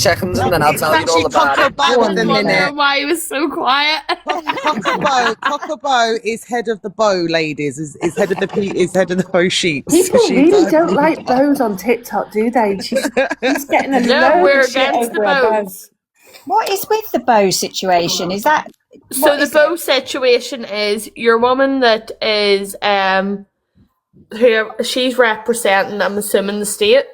seconds and then I'll tell you all about it. Cockabo at the minute. Why he was so quiet. Cockabo is head of the bow, ladies. Is head of the bow sheets. People really don't like bows on TikTok, do they? She's getting a No, load we're of shit against the over her bow. bows. What is with the bow situation? Is that So the bow situation is your woman that is who she's representing, I'm assuming, the state.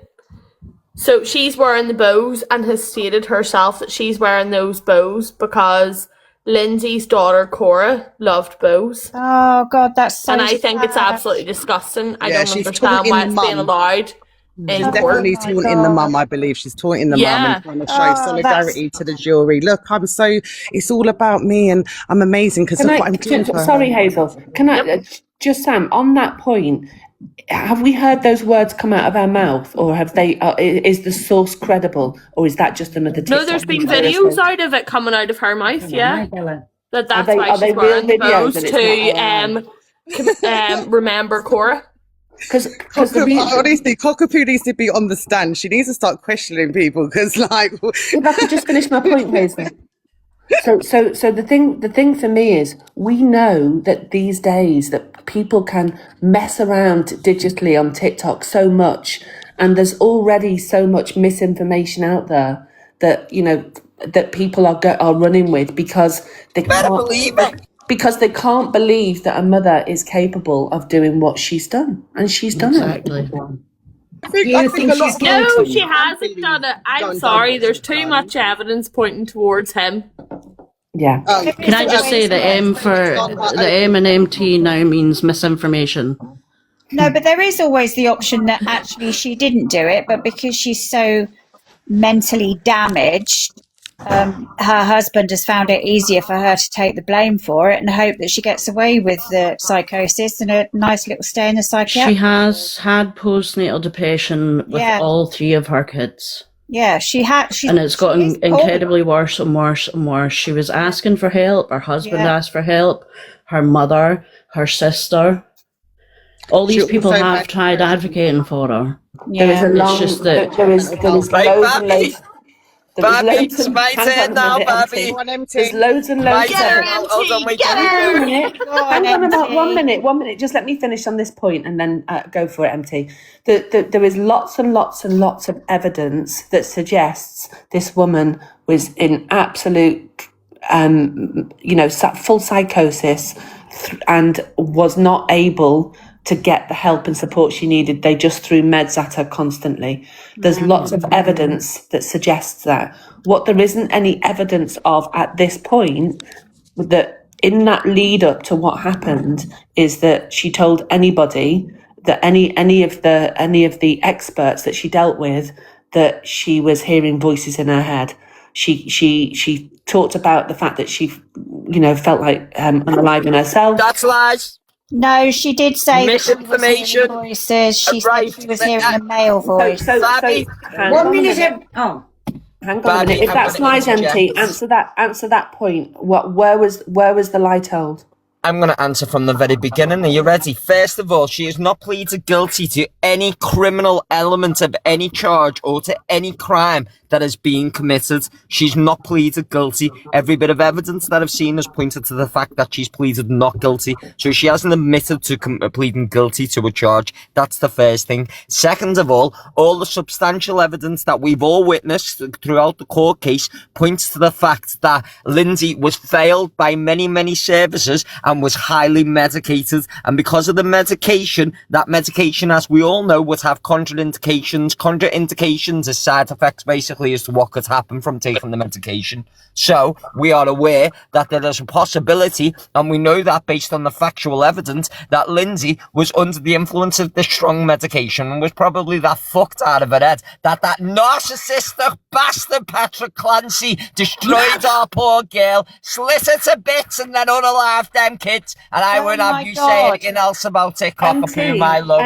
So she's wearing the bows and has stated herself that she's wearing those bows because Lindsay's daughter Cora loved bows. Oh God, that's so. And I think it's sad. absolutely disgusting. I Yeah, don't she's understand why taunting it's the being mum. allowed. She's definitely taunting the mum, I believe. She's taunting the mum and trying to show solidarity to the jury. Look, it's all about me and I'm amazing because look what I'm doing for her. Sorry, Hazel. Can I just, Sam, on that point, have we heard those words come out of our mouth, or have they? Is the source credible, or is that just another? TikTok No, there's been videos out of it coming out of her mouth. Yeah, that's why she's wearing the bows to remember Cora. Because honestly, Cockapoo needs to be on the stand. She needs to start questioning people because, like, if I could just finish my point, Hazel. So the thing for me is we know that these days that people can mess around digitally on TikTok so much, and there's already so much misinformation out there that that people are running with because they better believe it. Because they can't believe that a mother is capable of doing what she's done, and she's done it. I think a lot. No, she hasn't done it. I'm sorry. There's too much evidence pointing towards him. Yeah. Can I just say the M in MT now means misinformation? No, but there is always the option that actually she didn't do it, but because she's so mentally damaged, her husband has found it easier for her to take the blame for it and hope that she gets away with the psychosis and a nice little stay in the psychiatric. She has had postnatal depression with all three of her kids. Yeah, and it's gotten incredibly worse and worse and worse. She was asking for help. Her husband asked for help. Her mother, her sister. All these people have tried advocating for her. Yeah. There was loads and loads. Bobby, it's my turn now, Bobby. There's loads and loads. Hold on, wait. Hang on about 1 minute. 1 minute. Just let me finish on this point and then go for it, MT. There is lots and lots and lots of evidence that suggests this woman was in absolute, full psychosis and was not able to get the help and support she needed. They just threw meds at her constantly. There's lots of evidence that suggests that. What there isn't any evidence of at this point, that in that lead up to what happened, is that she told anybody, that any of the experts that she dealt with, that she was hearing voices in her head. She talked about the fact that she, felt like unalive in herself. That's lies. No, she did say misinformation. Voices. She said she was hearing a male voice. So 1 minute. Hang on a minute. If that's lies, MT, answer that point. Where was the lie told? I'm going to answer from the very beginning. Are you ready? First of all, she has not pleaded guilty to any criminal element of any charge or to any crime that is being committed. She's not pleaded guilty. Every bit of evidence that I've seen has pointed to the fact that she's pleaded not guilty. So she hasn't admitted to pleading guilty to a charge. That's the first thing. Second of all the substantial evidence that we've all witnessed throughout the court case points to the fact that Lindsay was failed by many, many services and was highly medicated. And because of the medication, that medication, as we all know, would have contraindications. Contraindications is side effects, basically, as to what could happen from taking the medication. So we are aware that there is a possibility, and we know that based on the factual evidence, that Lindsay was under the influence of this strong medication and was probably that fucked out of her head that narcissistic bastard Patrick Clancy destroyed our poor girl, slit her to bits, and then unalived them kids. And I won't have you say anything else about it, Cockapoo, my love.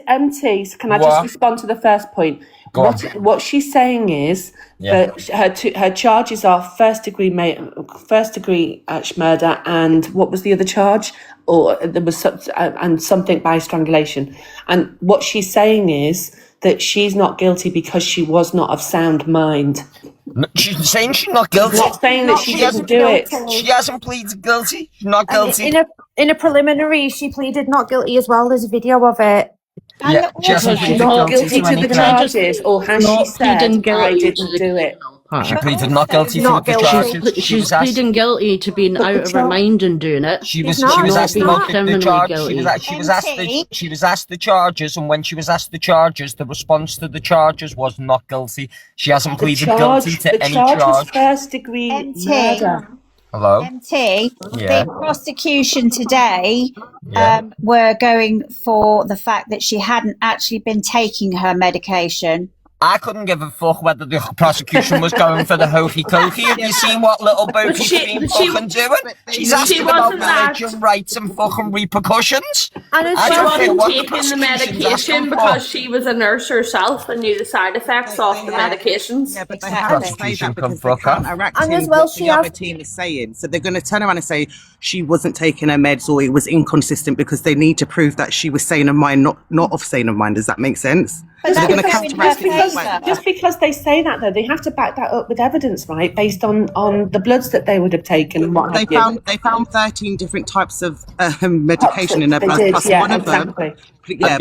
MT, so can I just respond to the first point? What she's saying is that her charges are first degree murder, and what was the other charge? Or there was and something by strangulation. And what she's saying is that she's not guilty because she was not of sound mind. No, she's saying she's not guilty. She's not saying that she didn't do it. She hasn't pleaded guilty. She's not guilty. In a preliminary, she pleaded not guilty as well. There's a video of it. Yeah, she hasn't pleaded Not guilty guilty to the charges, or has she said, I didn't do it? She pleaded not guilty Not to the guilty. charges. She's pleading guilty to being out of her mind and doing it. She was not. asked She's about not the criminally charge. guilty. She was asked the charges, and when she was asked the charges, the response to the charges was not guilty. She hasn't pleaded guilty to any charge was charge. first degree murder. Hello? MT, Yeah. the prosecution today Yeah. were going for the fact that she hadn't actually been taking her medication. I couldn't give a fuck whether the prosecution was going for the hokey cokey. Have you seen what little Boki's been fucking doing? She's asking about religion, rights and fucking repercussions. And I She don't care wasn't what the taking the prosecution's medication asking for. because she was a nurse herself and knew the side effects of the medications. Yeah, but they have to say Prosecution that can because they're fuck off. counteracting And as well, what she the other has- team is saying. So they're going to turn around and say she wasn't taking her meds or it was inconsistent because they need to prove that she was sane of mind, not of sane of mind. Does that make sense? But So they're going to that was in counteract her it. favour. Just because they say that, though, they have to back that up with evidence, right? Based on the bloods that they would have taken and what They have you. found 13 different types of medication in her They blood, did, plus yeah, one of exactly. them.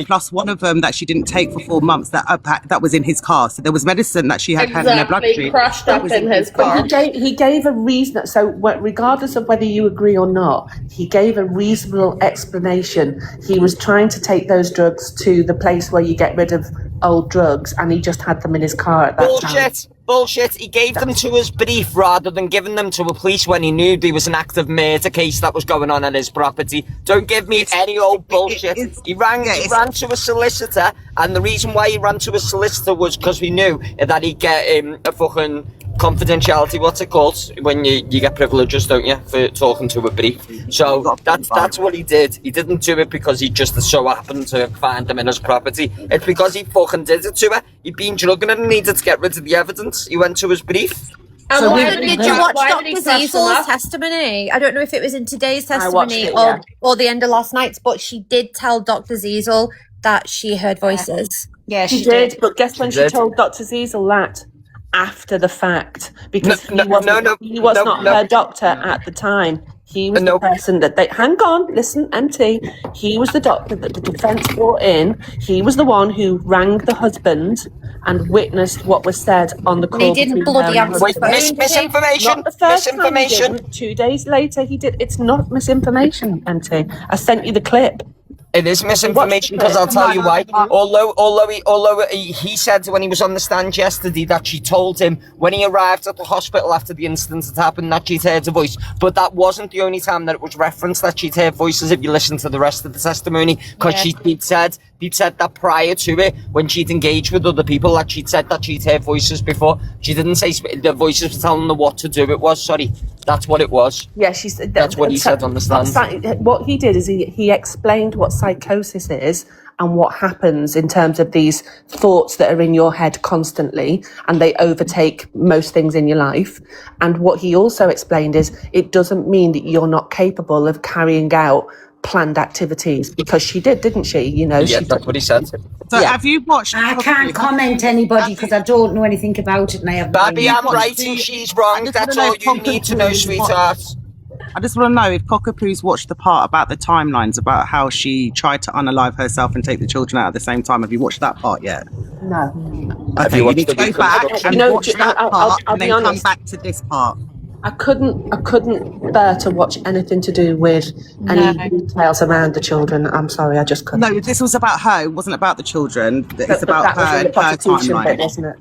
Plus one of them that she didn't take for 4 months. That was in his car. So there was medicine that she had in her Exactly, bloodstream. crushed that up was in his car. He gave a reason. So, regardless of whether you agree or not, he gave a reasonable explanation. He was trying to take those drugs to the place where you get rid of old drugs, and he just had them in his car at that time. Bullshit. He gave them to us brief rather than giving them to a police when he knew there was an active murder case that was going on his property. Don't give me any old bullshit. He ran to a solicitor, and the reason why he ran to a solicitor was because we knew that he'd get a fucking confidentiality, what's it called, when you get privileges, don't you, for talking to a brief. So that's what he did. He didn't do it because he just so happened to find them in his property. It's because he fucking did it to her. He'd been drugging her and needed to get rid of the evidence. He went to his brief. And So why did he you crush- watch why did he Dr. crush them Ziesel's up? testimony? I don't know if it was in today's I watched testimony it, yeah. or the end of last night's, but she did tell Dr. Ziesel that she heard voices. Yeah, She did, but guess when she did. told Dr. Ziesel that? After the fact, because he was no, not her doctor at the time. He was the person that they... Hang on, listen, MT. He was the doctor that the defence brought in. He was the one who rang the husband and witnessed what was said on the call. He didn't between bloody her and answer her the husband. phone. Misinformation. Not the first time he Misinformation. didn't. 2 days later he did. It's not misinformation, MT. I sent you the clip. It is misinformation because I'll tell you why. Although he said when he was on the stand yesterday that she told him when he arrived at the hospital after the incident had happened that she'd heard a voice, but that wasn't the only time that it was referenced that she'd heard voices. If you listen to the rest of the testimony, because he'd said that prior to it, when she'd engaged with other people, that she'd said that she'd heard voices before. She didn't say the voices were telling her what to do. It was that's what it was. Yeah, she said That's what he said on the stand. What he did is he explained what psychosis is and what happens in terms of these thoughts that are in your head constantly and they overtake most things in your life. And what he also explained is it doesn't mean that you're not capable of carrying out planned activities, because she did, didn't she? You know, Yeah, that's what he said. So have you watched? I can't comment anybody because I don't know anything about it and I haven't. Babby, I'm watched right the- and she's wrong. I just That's wanna all know you if need to know, Cockapoo's sweetheart. I just want to know if Cockapoo's watched the part about the timelines, about how she tried to unalive herself and take the children out at the same time. Have you watched that part yet? No. Okay, you you watched need to the go back reconstruction? and You know, watch that I'll part and be then come honest. back to this part. I couldn't bear to watch anything to do with any details around the children. I'm sorry, I just couldn't. No, this was about her. It wasn't about the children. It's But about that was her in and the her prosecution bit, timeline. wasn't it?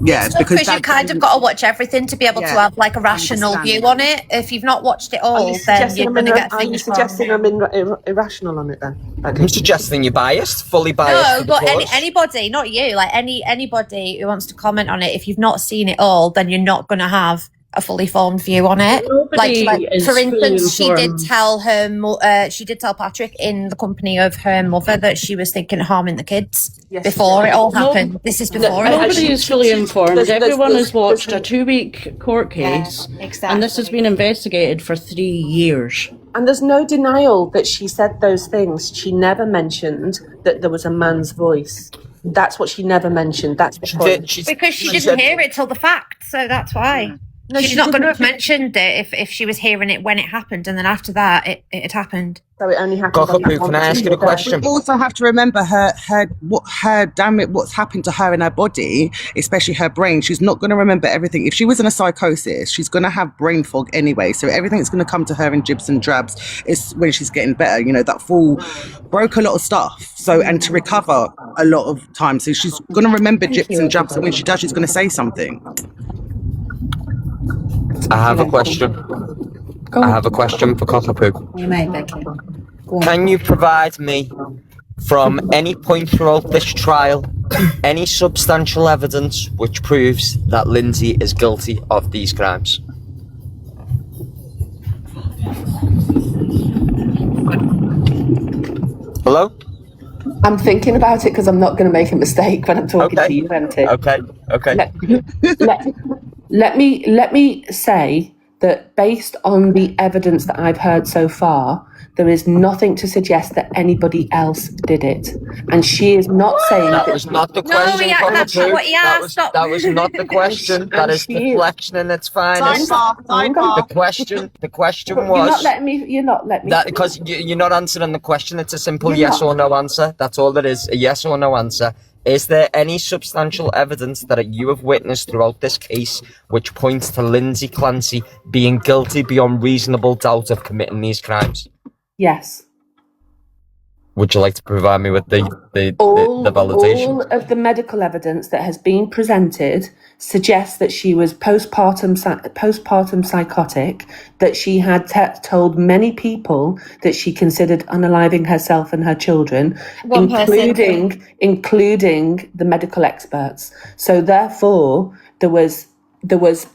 Yes, because Because you've kind of got to watch everything to be able to Yeah, have like a rational view on it. If you've not watched it all, then you're going to get Are you things suggesting wrong. I'm irrational on it then? I'm suggesting you're biased, fully biased. No, for the but cause. anybody, not you, like anybody who wants to comment on it, if you've not seen it all, then you're not going to have a fully formed view on it. Nobody Like is for fully instance, she did informed. tell her, she did tell Patrick in the company of her mother that she was thinking of harming the kids Yes, she before did. it all No- happened. This is before it Nobody happened. is fully informed. there's- Everyone there's- has watched there's- a 2-week court case, exactly. and this has been investigated for 3 years. And there's no denial that she said those things. She never mentioned that there was a man's voice. That's what she never mentioned. That's the point. Because she didn't hear it till the fact, so that's why. No, she's not going to have mentioned it if she was hearing it when it happened, and then after that, it had happened. So it only happened. Cockapoo, can I ask you a question? We also have to remember what's happened to her in her body, especially her brain. She's not going to remember everything. If she was in a psychosis, she's going to have brain fog anyway. So everything's going to come to her in jibs and drabs. It's when she's getting better. You know, that fall broke a lot of stuff. So, and to recover a lot of time. So she's going to remember jibs and drabs. And when she does, she's going to say something. I have a question. I have a question for Cockapoo. You may, Becky. Can you provide me, from any point throughout this trial, any substantial evidence which proves that Lindsay is guilty of these crimes? Hello? I'm thinking about it because I'm not going to make a mistake when I'm talking to you, Fenty. Okay. Let me say that based on the evidence that I've heard so far, there is nothing to suggest that anybody else did it. And she is not saying that was not the question. No, that's not what he asked. That was not the question. That is deflection in its finest. The question was. You're not letting me. That because you're not answering the question. It's a simple yes or no answer. That's all it is. A yes or no answer. Is there any substantial evidence that you have witnessed throughout this case which points to Lindsay Clancy being guilty beyond reasonable doubt of committing these crimes? Yes. Would you like to provide me with the validation? All of the medical evidence that has been presented suggests that she was postpartum psychotic, that she had told many people that she considered unaliving herself and her children, including the medical experts. So therefore, there was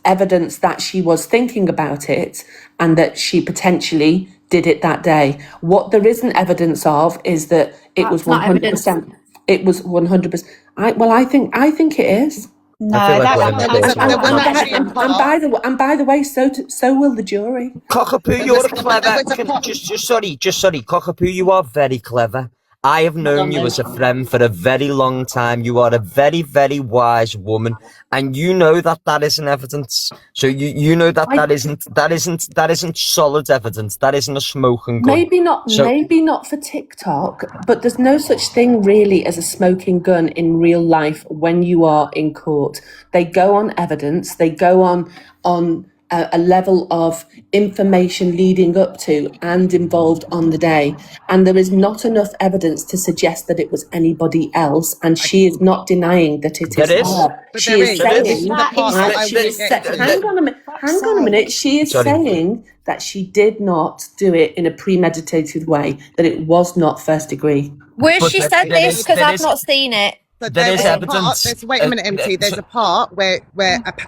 evidence that she was thinking about it and that she potentially did it that day. What there isn't evidence of is that it was 100%. It was 100%. I think it is. No, And by the way, so will the jury. Cockapoo, you're clever. Just sorry, Cockapoo, you are very clever. I have known you as a friend for a very long time. You are a very, very wise woman, and you know that isn't evidence. So you know that isn't solid evidence. That isn't a smoking gun. Maybe not for TikTok, but there's no such thing really as a smoking gun in real life when you are in court. They go on evidence. They go on a level of information leading up to and involved on the day, and there is not enough evidence to suggest that it was anybody else, and she is not denying that it is her. She is saying hang on a minute, she is saying that she did not do it in a premeditated way, that it was not first degree. Where she said this, because I've not seen it. There is evidence. Wait a minute, MT. There's a part where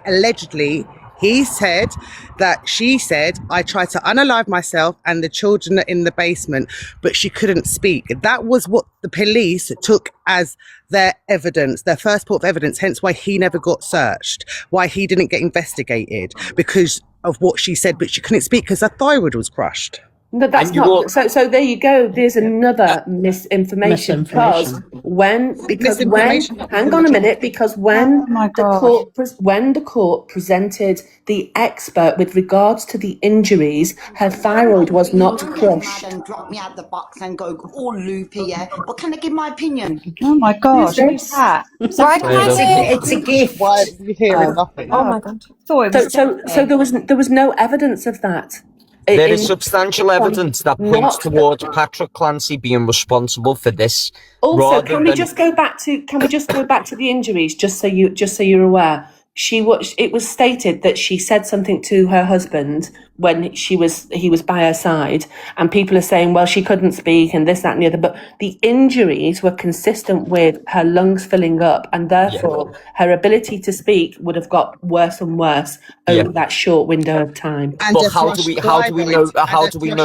allegedly he said that she said, I tried to unalive myself and the children are in the basement, but she couldn't speak. That was what the police took as their evidence, their first port of evidence, hence why he never got searched, why he didn't get investigated, because of what she said, but she couldn't speak because her thyroid was crushed. No, that's not. So there you go. There's another misinformation. Because when hang on a minute, because when the court presented the expert with regards to the injuries, her thyroid was not crushed. And drop me out the box and go all loopy, yeah. But can I give my opinion? Oh my gosh, who's that? It's a gift. Why are you hearing nothing? Oh my god. So there was no evidence of that. There is substantial evidence that points towards Patrick Clancy being responsible for this. Also, can we just go back to the injuries, just so you're aware? It was stated that she said something to her husband when he was by her side, and people are saying, well, she couldn't speak and this, that, and the other. But the injuries were consistent with her lungs filling up, and therefore her ability to speak would have got worse and worse over that short window of time. But how do we know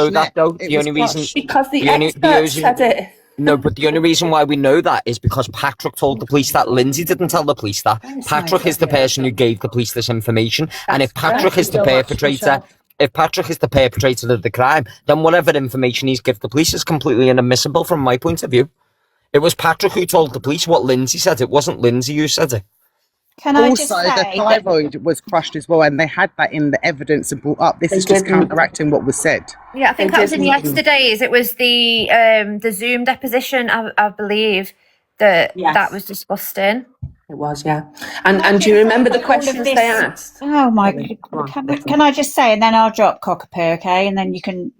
that though? The only reason because the expert said it. No, but the only reason why we know that is because Patrick told the police that. Lindsay didn't tell the police that. Patrick is the person who gave the police this information. And if Patrick is the perpetrator, of the crime, then whatever information he's given the police is completely inadmissible from my point of view. It was Patrick who told the police what Lindsay said. It wasn't Lindsay who said it. Can I just Also, say the that thyroid was crushed as well, and they had that in the evidence and brought up. This is just counteracting what was said. Yeah, I think that was in yesterday's. It was the Zoom deposition, I believe, that was discussed in. It was, yeah. And do you remember the questions they asked? Oh my God. Can I just say, and then I'll drop cockapoo, okay? And then you can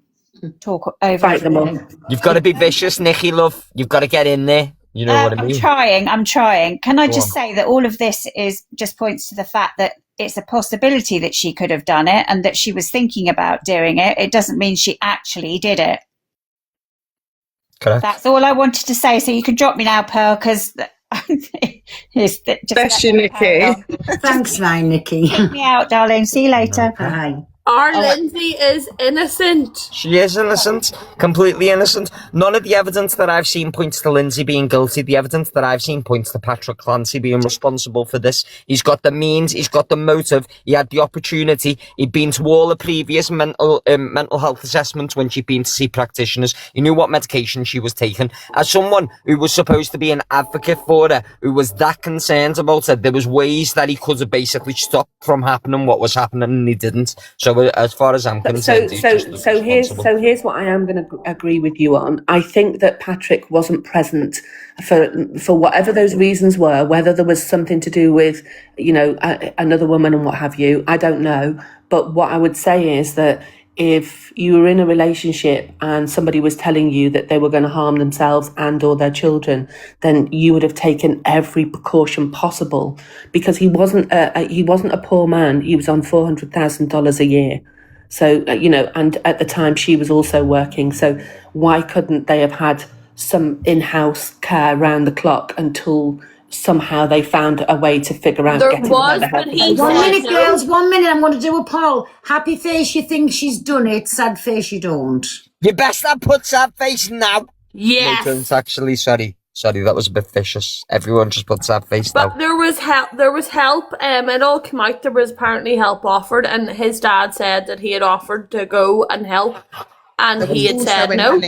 talk over Fight them all. You've got to be vicious, Nikki, love. You've got to get in there. You know what I mean? I'm trying. Can I just say that all of this just points to the fact that it's a possibility that she could have done it and that she was thinking about doing it. It doesn't mean she actually did it. Correct. That's all I wanted to say. So you can drop me now, Pearl, because Bless you, Nikki. Thanks, Nikki. Take me out, darling. See you later. Bye. Our Lindsay is innocent. She is innocent, completely innocent. None of the evidence that I've seen points to Lindsay being guilty. The evidence that I've seen points to Patrick Clancy being responsible for this. He's got the means, he's got the motive, he had the opportunity. He'd been to all the previous mental health assessments when she'd been to see practitioners. He knew what medication she was taking. As someone who was supposed to be an advocate for her, who was that concerned about her, there was ways that he could have basically stopped from happening what was happening, and he didn't. So as far as I'm concerned, here's what I am going to agree with you on. I think that Patrick wasn't present for whatever those reasons were, whether there was something to do with, another woman and what have you. I don't know. But what I would say is that if you were in a relationship and somebody was telling you that they were going to harm themselves and or their children, then you would have taken every precaution possible, because he wasn't a poor man. He was on $400,000 a year. So, and at the time she was also working. So why couldn't they have had some in-house care around the clock until somehow they found a way to figure out getting better help? 1 minute, girls, 1 minute. I'm going to do a poll. Happy face, you think she's done it. Sad face, you don't. You best not put sad face now. Yes. No, don't actually. Sorry, that was a bit vicious. Everyone just put sad face now. But there was help. It all came out. There was apparently help offered, and his dad said that he had offered to go and help, and he had said no.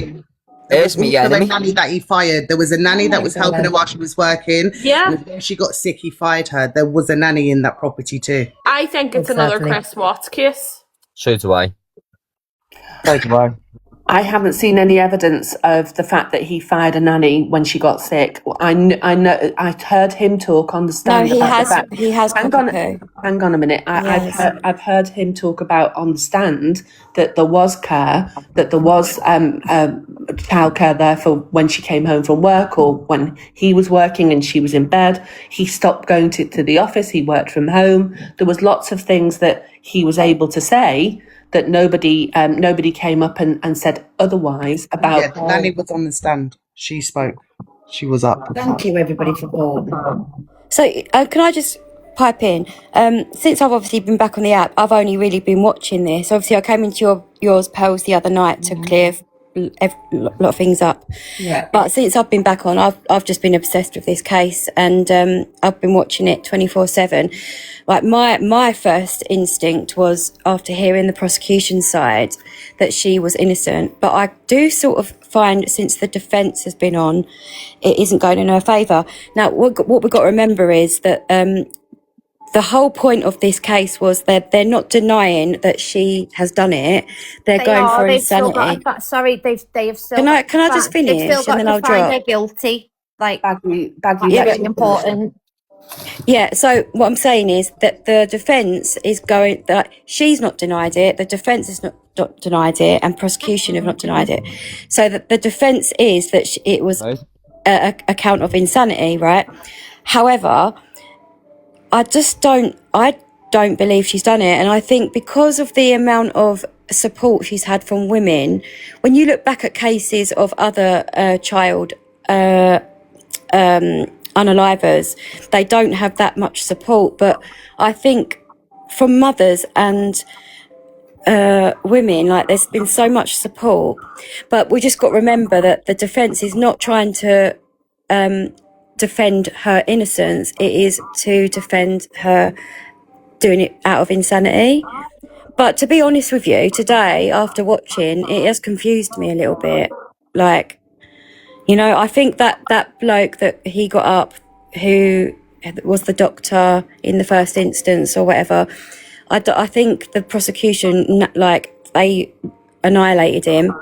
There's me, a nanny that he fired. There was a nanny that was helping her while she was working. Yeah. And when she got sick, he fired her. There was a nanny in that property too. I think it's another Chris Watts case. So do I. I haven't seen any evidence of the fact that he fired a nanny when she got sick. I know. I heard him talk on the stand. No, he about has. the fact, He has. Hang on a minute. I've heard him talk about on the stand that there was care, that there was childcare there for when she came home from work or when he was working and she was in bed. He stopped going to the office. He worked from home. There was lots of things that he was able to say that nobody came up and said otherwise about. Yeah, the nanny was on the stand. She spoke. She was up. Thank you, everybody, for voting. So, can I just pipe in? Since I've obviously been back on the app, I've only really been watching this. Obviously, I came into yours, Pearls, the other night to clear a lot of things up. Yeah. But since I've been back on, I've just been obsessed with this case, and I've been watching it 24/7. Like my first instinct was, after hearing the prosecution side, that she was innocent. But I do sort of find, since the defence has been on, it isn't going in her favour. Now, what we've got to remember is that the whole point of this case was that they're not denying that she has done it. They're going for insanity. They have still. Can I just finish? They've still got and then to I'll find drop. her guilty. Like, Bagley, very important. Yeah, so what I'm saying is that the defence is going, that she's not denied it, the defence has not denied it, and prosecution have not denied it. So that the defence is that it was a count of insanity, right? However, I don't believe she's done it, and I think because of the amount of support she's had from women, when you look back at cases of other child unalivers, they don't have that much support. But I think from mothers and women, like, there's been so much support. But we just got to remember that the defence is not trying to defend her innocence. It is to defend her doing it out of insanity. But to be honest with you, today, after watching, it has confused me a little bit. Like, You know, I think that bloke that he got up, who was the doctor in the first instance or whatever, I think the prosecution, like, they annihilated him,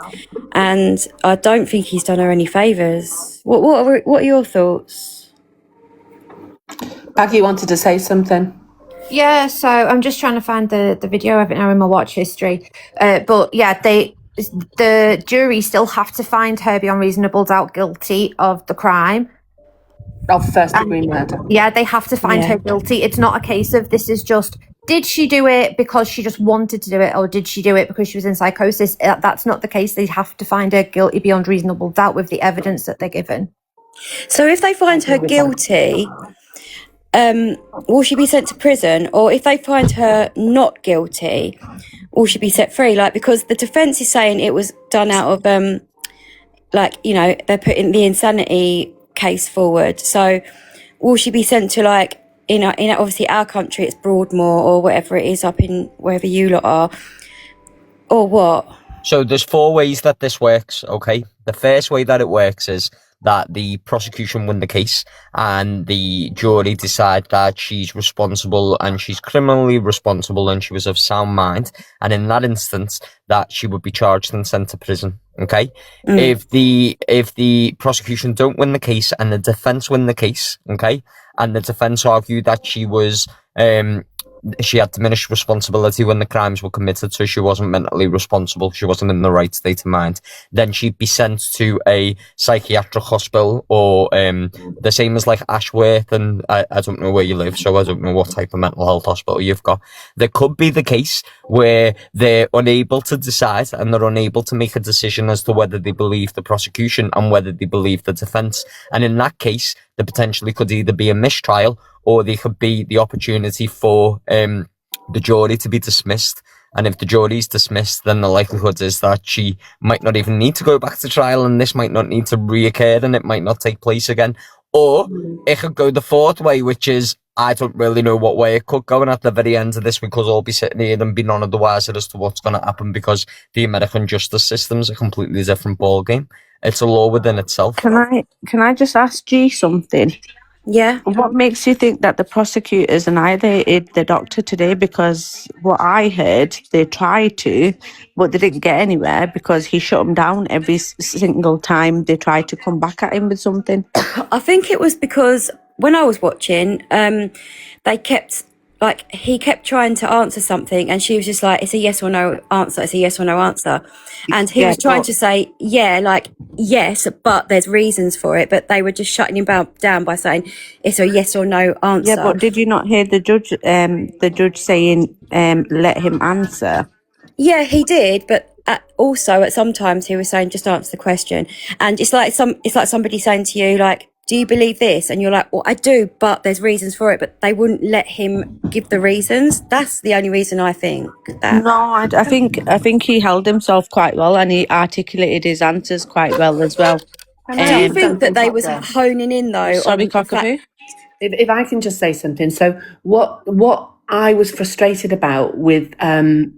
and I don't think he's done her any favours. What are your thoughts? Aggie wanted to say something. Yeah, so I'm just trying to find the video of it now in my watch history. But yeah, the jury still have to find her beyond reasonable doubt guilty of the crime. Of first-degree murder. Yeah, they have to find her guilty. It's not a case of this is just, did she do it because she just wanted to do it, or did she do it because she was in psychosis? That's not the case. They have to find her guilty beyond reasonable doubt with the evidence that they're given. So if they find her guilty, will she be sent to prison? Or if they find her not guilty, will she be set free? Like, because the defence is saying it was done out of, like, you know, they're putting the insanity case forward. So will she be sent to, like, in obviously our country it's Broadmoor or whatever it is up in wherever you lot are, or what? So there's 4 ways that this works, okay? The first way that it works is that the prosecution win the case and the jury decide that she's responsible and she's criminally responsible and she was of sound mind, and in that instance that she would be charged and sent to prison, okay? If the prosecution don't win the case and the defence win the case, okay, and the defence argue that she was she had diminished responsibility when the crimes were committed, so she wasn't mentally responsible, she wasn't in the right state of mind, then she'd be sent to a psychiatric hospital, or the same as like Ashworth, and I don't know where you live, so I don't know what type of mental health hospital you've got. There could be the case where they're unable to decide and they're unable to make a decision as to whether they believe the prosecution and whether they believe the defence, and in that case there potentially could either be a mistrial or there could be the opportunity for the jury to be dismissed. And if the jury's dismissed, then the likelihood is that she might not even need to go back to trial, and this might not need to reoccur, and it might not take place again. Or it could go the 4th way, which is, I don't really know what way it could go, and at the very end of this we could all be sitting here and be none of the wiser as to what's going to happen, because the American justice system is a completely different ballgame. It's a law within itself. Can I just ask G something? Yeah. What makes you think that the prosecutors annihilated the doctor today? Because what I heard, they tried to, but they didn't get anywhere because he shut them down every single time they tried to come back at him with something. I think it was because when I was watching, they kept, like, he kept trying to answer something and she was just like, it's a yes or no answer, it's a yes or no answer. And he was trying to say, yeah, like, yes, but there's reasons for it. But they were just shutting him down by saying it's a yes or no answer. Yeah, but did you not hear the judge saying, let him answer? Yeah, he did, but also at sometimes he was saying just answer the question, and it's like somebody saying to you, like, do you believe this? And you're like, well, I do, but there's reasons for it. But they wouldn't let him give the reasons. That's the only reason I think that. No, I think he held himself quite well and he articulated his answers quite well as well. Do you think that they was honing in though? Sorry, Cockapoo. If I can just say something. So what I was frustrated about with the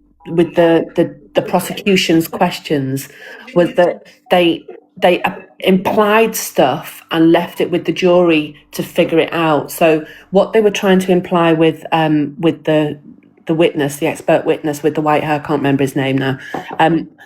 prosecution's questions was that they implied stuff and left it with the jury to figure it out. So what they were trying to imply with the witness, the expert witness with the white hair, I can't remember his name now.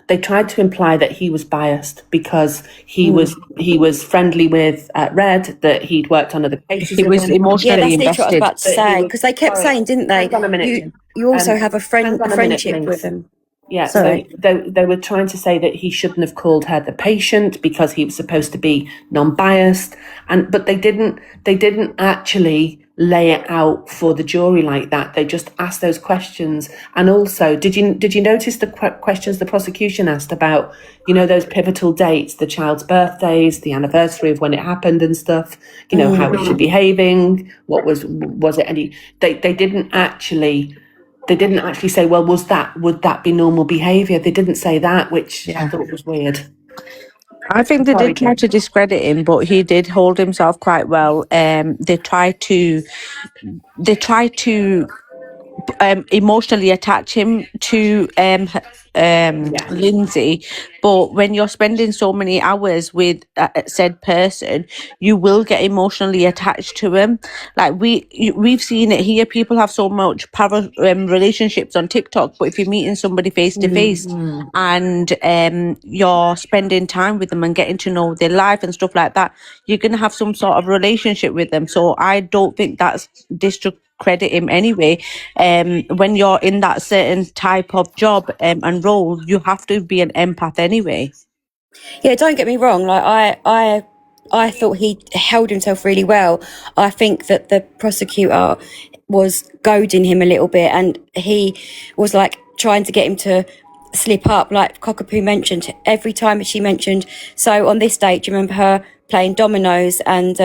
They tried to imply that he was biased because he was friendly with Red, that he'd worked on other cases. He was emotionally invested. What I was about to say, because they kept Sorry. saying, didn't they? Hang on a minute. You also have a friendship with him. Yeah, Sorry. so they were trying to say that he shouldn't have called her the patient because he was supposed to be non-biased, but they didn't actually lay it out for the jury like that. They just asked those questions. And also, did you notice the questions the prosecution asked about, you know, those pivotal dates, the child's birthdays, the anniversary of when it happened and stuff, you know, how was she behaving, what was it any, they didn't actually say, well, would that be normal behaviour? They didn't say that, which I thought was weird. I think they did try to discredit him, but he did hold himself quite well. They tried to emotionally attach him to Lindsay, but when you're spending so many hours with said person, you will get emotionally attached to him. Like we've seen it here. People have so much relationships on TikTok, but if you're meeting somebody face to face and you're spending time with them and getting to know their life and stuff like that, you're gonna have some sort of relationship with them. So I don't think that's discredit him anyway. When you're in that certain type of job and role, you have to be an empath anyway. Yeah, don't get me wrong. Like I thought he held himself really well. I think that the prosecutor was goading him a little bit, and he was like trying to get him to slip up. Like Cockapoo mentioned, every time she mentioned, so on this date, do you remember her playing dominoes and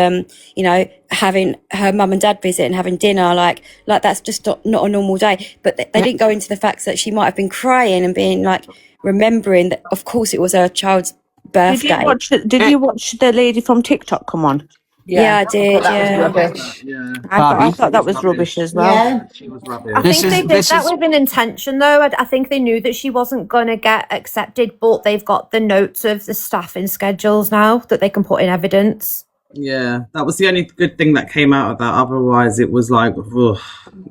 you know, having her mum and dad visit and having dinner? Like that's just not a normal day. But they didn't go into the facts that she might have been crying and being like remembering that of course it was her child's birthday. Did you watch the lady from TikTok come on? Yeah, I did. I thought that was rubbish as well. I think they did that with an intention, though. I think they knew that she wasn't going to get accepted, but they've got the notes of the staffing schedules now that they can put in evidence. Yeah, that was the only good thing that came out of that. Otherwise, it was like, ugh.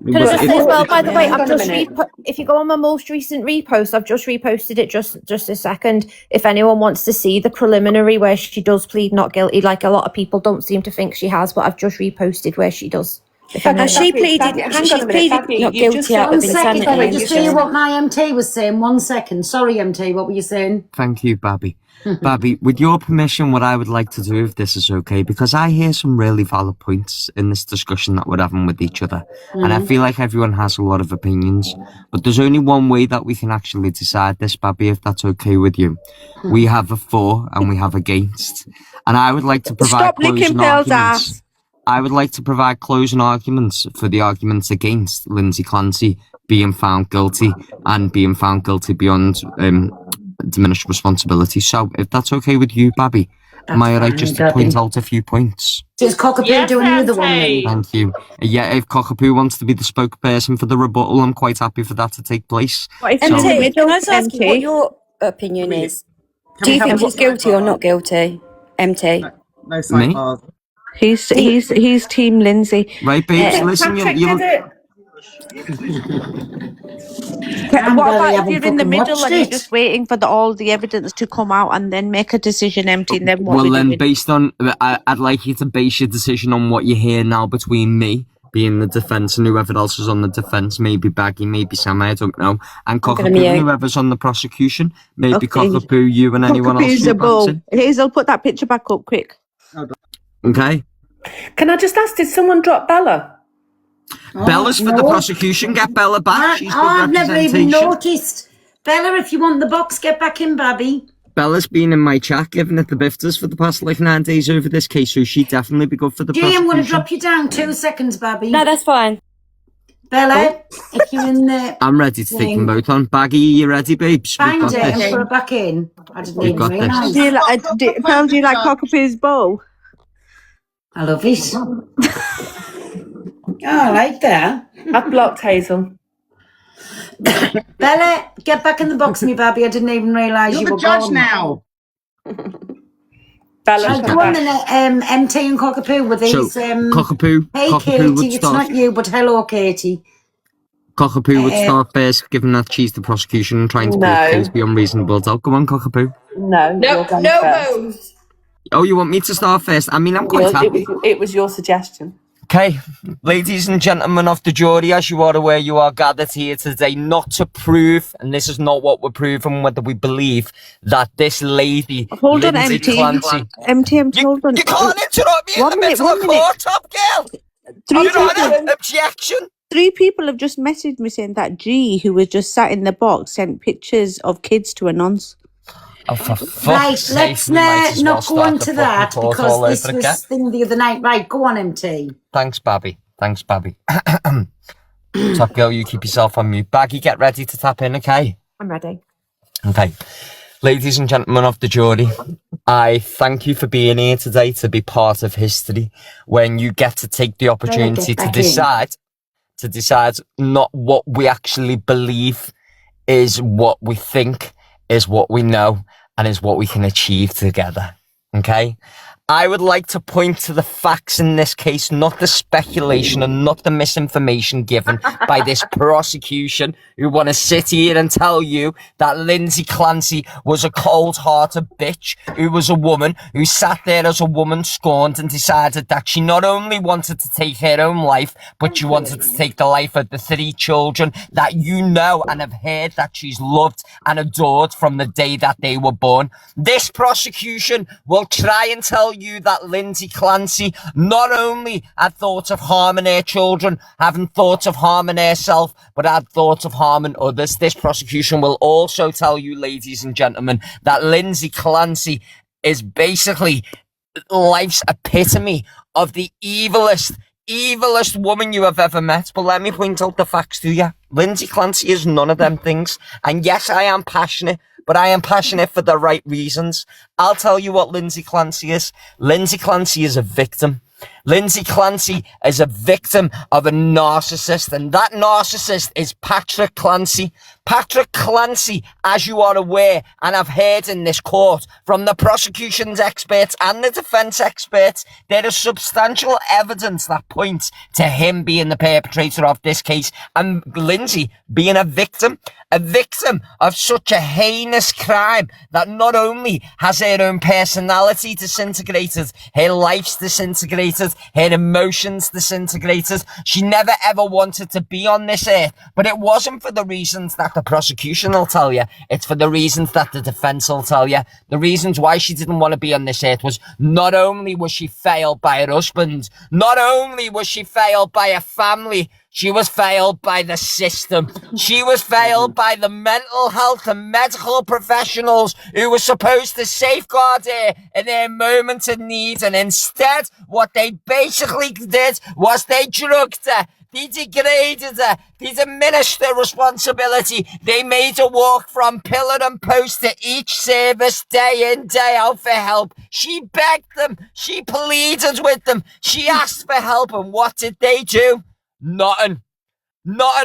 Can I just say as well, by the way, I've just if you go on my most recent repost, I've just reposted it just a second. If anyone wants to see the preliminary where she does plead not guilty, like a lot of people don't seem to think she has, but I've just reposted where she does. She pleaded not guilty out of insanity. Sorry, just tell you what my MT was saying. 1 second. Sorry, MT, what were you saying? Thank you, Babby. Babby, with your permission, what I would like to do, if this is okay, because I hear some really valid points in this discussion that we're having with each other, and I feel like everyone has a lot of opinions, but there's only one way that we can actually decide this, Babby, if that's okay with you. We have a for and we have against, and I would like to provide closing arguments. I would like to provide closing arguments for the arguments against Lindsay Clancy being found guilty and being found guilty beyond diminished responsibility. So, if that's okay with you, Babby, am I right just to point out a few points? Is Cockapoo doing the other one then? Thank you. Yeah, if Cockapoo wants to be the spokesperson for the rebuttal, I'm quite happy for that to take place. MT, can I just ask you what your opinion is? Do you think he's guilty or not guilty? MT? No sidebars. He's Team Lindsay. Right, babes, listen, what about if you're in the middle and you're just waiting for all the evidence to come out and then make a decision, MT, and then what? Well, then, based on, I'd like you to base your decision on what you hear now between me being the defence and whoever else is on the defence, maybe Baggy, maybe Sam, I don't know, and Cockapoo, whoever's on the prosecution, maybe Cockapoo, you and anyone else. Hazel, put that picture back up quick. Okay. Can I just ask, did someone drop Bella? Bella's for the prosecution. Get Bella back. She's I've never even noticed. Bella, if you want the box, get back in, Babby. Bella's been in my chat giving it the bifters for the past 9 days over this case, so she'd definitely be good for the prosecution. I'm going to drop you down 2 seconds, Babby. No, that's fine. Bella, if you're in there. I'm ready to take them both on. Baggy, you ready, babes? Find it and put her back in. I didn't even realise. Do you like Cockapoo's bow? I love it. I like that. I've blocked Hazel. Bella, get back in the box, me Babby. I didn't even realise you were judge gone. now. Bella, go on then, MT and Cockapoo with these. Cockapoo. Hey, Cockapoo Katie, it's not you, but hello, Katie. Cockapoo would start first, given that she's the prosecution and trying to prove the case beyond reasonable doubt. Come on, Cockapoo. No. Oh, you want me to start first? I mean, I'm quite happy. It was your suggestion. Okay, ladies and gentlemen of the jury, as you are aware, you are gathered here today not to prove, and this is not what we're proving, whether we believe that this lady, hold on, Lindsay MT. Clancy, hold on. You can't interrupt me in the middle of court, top girl. Objection. 3 people have just messaged me saying that G, who was just sat in the box, sent pictures of kids to a nonce. Oh, for fuck's Right, sake, let's not go on to that because this was thing the other night. Right, go on, MT. Thanks, Babby. Top girl, you keep yourself on mute. Baggy, get ready to tap in, okay? I'm ready. Okay. Ladies and gentlemen of the jury, I thank you for being here today to be part of history when you get to take the opportunity to decide. to decide not what we actually believe is what we think, is what we know, and is what we can achieve together. Okay? I would like to point to the facts in this case, not the speculation and not the misinformation given by this prosecution who want to sit here and tell you that Lindsay Clancy was a cold-hearted bitch who was a woman who sat there as a woman scorned and decided that she not only wanted to take her own life, but she wanted to take the life of the 3 children that you know and have heard that she's loved and adored from the day that they were born. This prosecution will try and tell you that Lindsay Clancy not only had thoughts of harming her children, having thoughts of harming herself, but had thoughts of harming others. This prosecution will also tell you, ladies and gentlemen, that Lindsay Clancy is basically life's epitome of the evilest woman you have ever met. But let me point out the facts to you. Lindsay Clancy is none of them things. And yes, I am passionate, but I am passionate for the right reasons. I'll tell you what Lindsay Clancy is. Lindsay Clancy is a victim. Lindsay Clancy is a victim of a narcissist, and that narcissist is Patrick Clancy. Patrick Clancy, as you are aware, and I've heard in this court from the prosecution's experts and the defense experts, there is substantial evidence that points to him being the perpetrator of this case and Lindsay being a victim of such a heinous crime that not only has her own personality disintegrated, her life's disintegrated, her emotions disintegrated. She never ever wanted to be on this earth, but it wasn't for the reasons that the prosecution will tell you. It's for the reasons that the defense will tell you. The reasons why she didn't want to be on this earth was not only was she failed by her husband, not only was she failed by her family, she was failed by the system. She was failed by the mental health and medical professionals who were supposed to safeguard her in her moment of need. And instead, what they basically did was they drugged her. They degraded her. They diminished her responsibility. They made her walk from pillar and post to each service day in, day out for help. She begged them. She pleaded with them. She asked for help. And what did they do? Nothing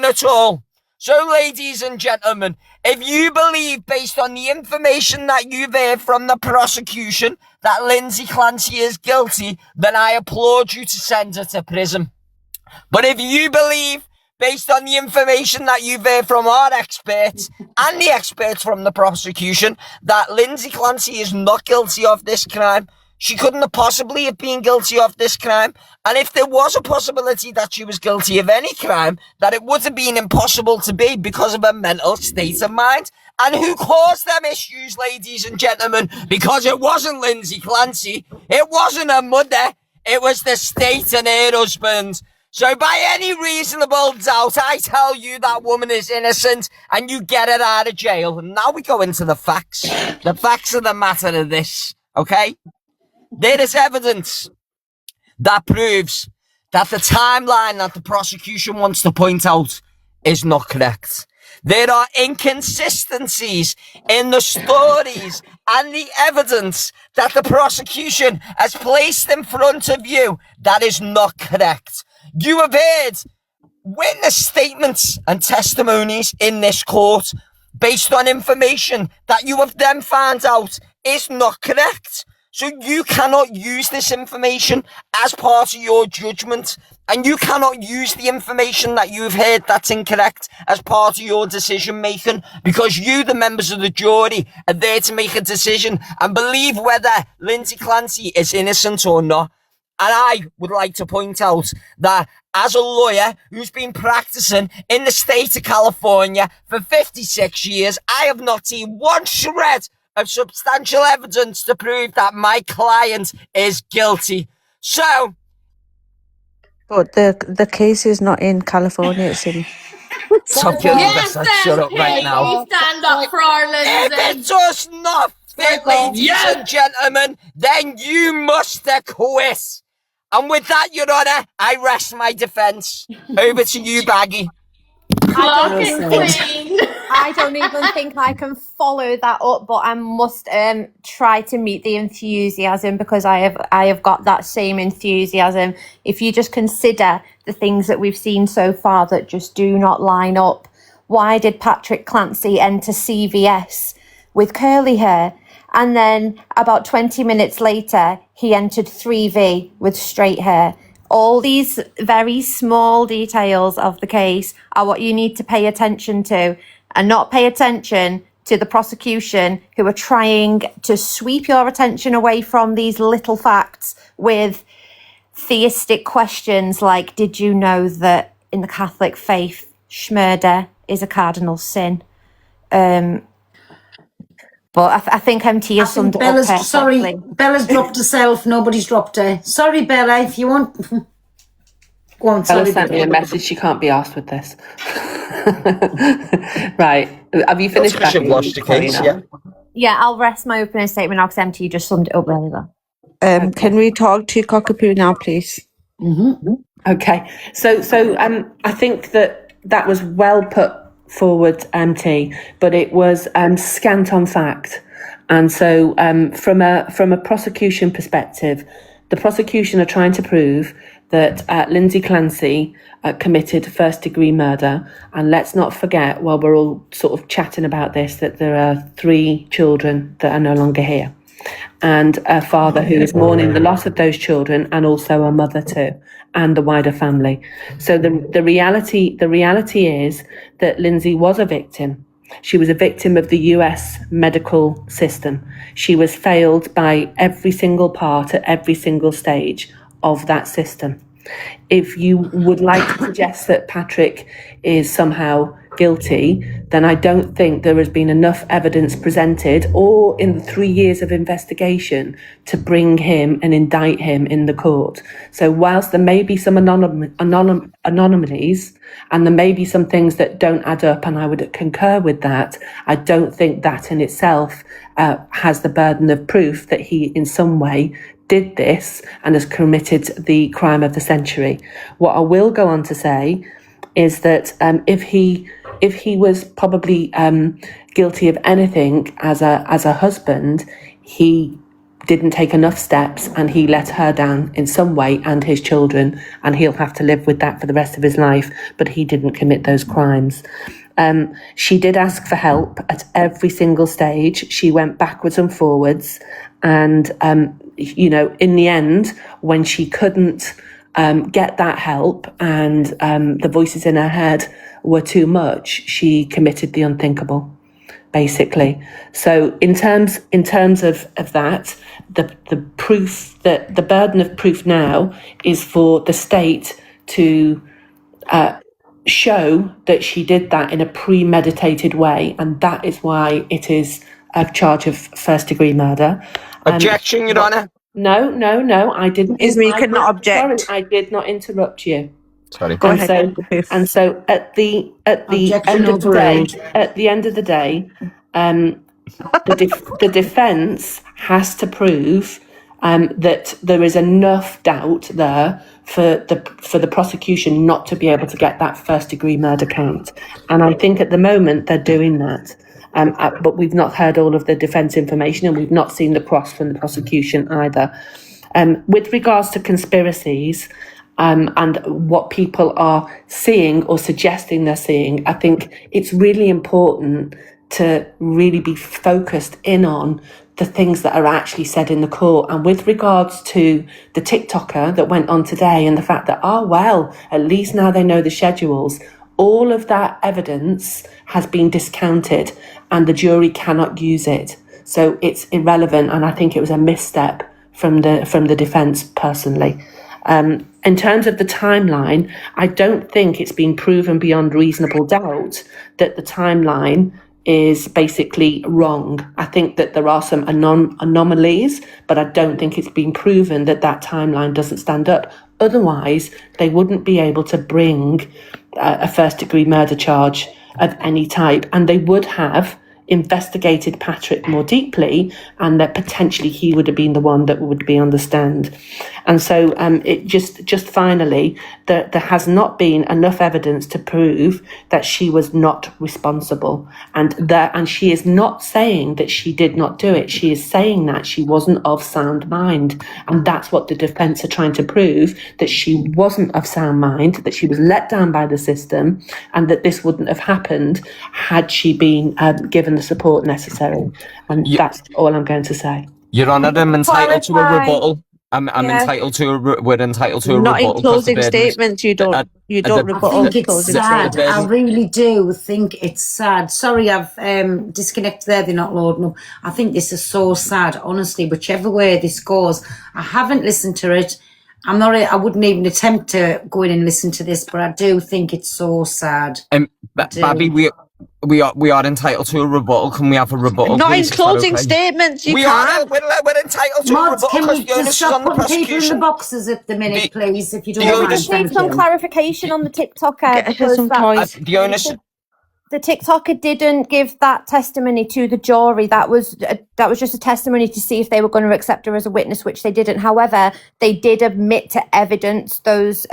at all. So, ladies and gentlemen, if you believe, based on the information that you've heard from the prosecution, that Lindsay Clancy is guilty, then I applaud you to send her to prison. But if you believe, based on the information that you've heard from our experts and the experts from the prosecution, that Lindsay Clancy is not guilty of this crime, she couldn't have possibly have been guilty of this crime. And if there was a possibility that she was guilty of any crime, that it would have been impossible to be because of her mental state of mind. And who caused them issues, ladies and gentlemen? Because it wasn't Lindsay Clancy. It wasn't her mother. It was the state and her husband. So by any reasonable doubt, I tell you that woman is innocent and you get her out of jail. And now we go into the facts. The facts of the matter of this, okay? There is evidence that proves that the timeline that the prosecution wants to point out is not correct. There are inconsistencies in the stories and the evidence that the prosecution has placed in front of you that is not correct. You have heard witness statements and testimonies in this court based on information that you have then found out is not correct. So you cannot use this information as part of your judgment, and you cannot use the information that you've heard that's incorrect as part of your decision making, because you, the members of the jury, are there to make a decision and believe whether Lindsay Clancy is innocent or not. And I would like to point out that as a lawyer who's been practicing in the state of California for 56 years, I have not seen one shred of substantial evidence to prove that my client is guilty. So, but the case is not in California, it's in... Stop Yes, shut up right now. Stand up for our If it does not fit, ladies and gentlemen, then you must acquit. And with that, Your Honour, I rest my defence. Over to you, Baggy. Clock and clean. I don't even think I can follow that up, but I must try to meet the enthusiasm, because I have got that same enthusiasm. If you just consider the things that we've seen so far that just do not line up. Why did Patrick Clancy enter CVS with curly hair? And then about 20 minutes later, he entered 3V with straight hair. All these very small details of the case are what you need to pay attention to, and not pay attention to the prosecution, who are trying to sweep your attention away from these little facts with theistic questions like, did you know that in the Catholic faith, murder is a cardinal sin? But I think MT has summed it up perfectly. Sorry, Bella's dropped herself. Nobody's dropped her. Sorry, Bella, if you want... Go on, Bella sorry, sent me a message. She can't be asked with this. Right. Have you finished? Should watch the case, yeah. Yeah, I'll rest my opening statement now, because MT just summed it up really well. Can we talk to Cockapoo now, please? Mm-hmm. Okay. So I think that was well put forward, MT, but it was scant on fact. And so from a prosecution perspective, the prosecution are trying to prove that Lindsay Clancy committed first-degree murder. And let's not forget, while we're all sort of chatting about this, that there are 3 children that are no longer here, and a father who is mourning the loss of those children, and also a mother too, and the wider family. So the reality is that Lindsay was a victim. She was a victim of the US medical system. She was failed by every single part at every single stage of that system. If you would like to suggest that Patrick is somehow guilty, then I don't think there has been enough evidence presented, or in the 3 years of investigation, to bring him and indict him in the court. So whilst there may be some anomalies, and there may be some things that don't add up, and I would concur with that, I don't think that in itself has the burden of proof that he in some way did this and has committed the crime of the century. What I will go on to say is that if he was probably guilty of anything as a husband, he didn't take enough steps, and he let her down in some way, and his children, and he'll have to live with that for the rest of his life. But he didn't commit those crimes. She did ask for help at every single stage. She went backwards and forwards, and in the end, when she couldn't get that help, and the voices in her head were too much, she committed the unthinkable, basically. So in terms of that, the proof, that the burden of proof now is for the state to show that she did that in a premeditated way, and that is why it is a charge of first-degree murder. Objection, Your Honour. No, I didn't. Excuse me, you could not object. Sorry, I did not interrupt you. Sorry. Go ahead. So at the end of the day, the defence has to prove that there is enough doubt there for the prosecution not to be able to get that first-degree murder count. And I think at the moment they're doing that. But we've not heard all of the defence information, and we've not seen the cross from the prosecution either. With regards to conspiracies and what people are seeing or suggesting they're seeing, I think it's really important to really be focused in on the things that are actually said in the court. And with regards to the TikToker that went on today, and the fact that, at least now they know the schedules, all of that evidence has been discounted and the jury cannot use it. So it's irrelevant, and I think it was a misstep from the defence personally. In terms of the timeline, I don't think it's been proven beyond reasonable doubt that the timeline is basically wrong. I think that there are some anomalies, but I don't think it's been proven that timeline doesn't stand up. Otherwise, they wouldn't be able to bring a first-degree murder charge of any type, and they would have investigated Patrick more deeply, and that potentially he would have been the one that would be on the stand. And so it just finally, there has not been enough evidence to prove that she was not responsible. And she is not saying that she did not do it. She is saying that she wasn't of sound mind. And that's what the defence are trying to prove, that she wasn't of sound mind, that she was let down by the system, and that this wouldn't have happened had she been given the support necessary. And that's all I'm going to say. Your Honour, I'm entitled to a rebuttal. I'm entitled to we're entitled to a Not rebuttal. in closing statements, you don't rebuttal. I think it's sad. I really do think it's sad. Sorry, I've disconnected there. They're not loading up. I think this is so sad, honestly. Whichever way this goes, I haven't listened to it. I wouldn't even attempt to go in and listen to this, but I do think it's so sad. Babby, we are entitled to a rebuttal. Can we have a rebuttal? Not please? in closing statements. You can't. We're entitled to a Mods, rebuttal. can we just stop putting people in the boxes at the minute, please, if you don't mind? I just need some clarification on the TikToker. Because the TikToker didn't give that testimony to the jury. That was just a testimony to see if they were going to accept her as a witness, which they didn't. However, they did admit to evidence those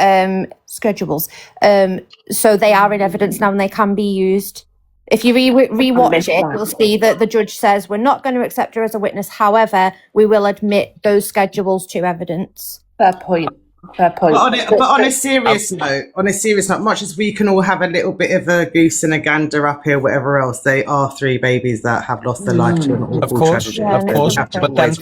schedules. So they are in evidence now and they can be used. If you re-watch it, you'll see that the judge says, we're not going to accept her as a witness. However, we will admit those schedules to evidence. Fair point. But on a serious note, much as we can all have a little bit of a goose and a gander up here, whatever else, they are 3 babies that have lost their life to an awful tragedy. Of course. But them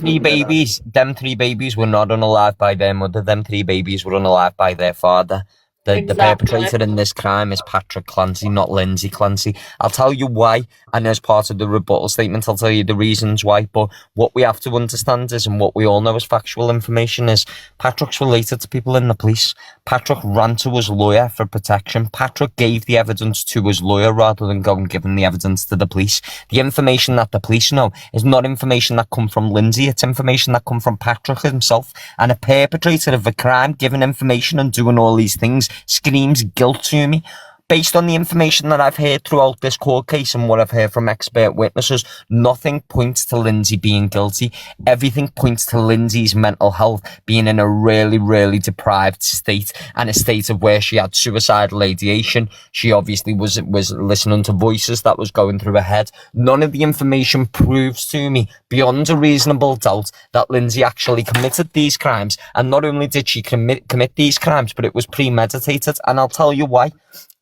3 babies were not unalive by their mother. Them 3 babies were unalive by their father. The perpetrator in this crime is Patrick Clancy, not Lindsay Clancy. I'll tell you why, and as part of the rebuttal statement, I'll tell you the reasons why. But what we have to understand is, and what we all know as factual information is, Patrick's related to people in the police. Patrick ran to his lawyer for protection. Patrick gave the evidence to his lawyer rather than going and giving the evidence to the police. The information that the police know is not information that come from Lindsay. It's information that come from Patrick himself. And a perpetrator of a crime giving information and doing all these things screams guilt to me. Based on the information that I've heard throughout this court case and what I've heard from expert witnesses, nothing points to Lindsay being guilty. Everything points to Lindsay's mental health being in a really, really deprived state, and a state of where she had suicidal ideation. She obviously was listening to voices that was going through her head. None of the information proves to me, beyond a reasonable doubt, that Lindsay actually committed these crimes. And not only did she commit these crimes, but it was premeditated. And I'll tell you why.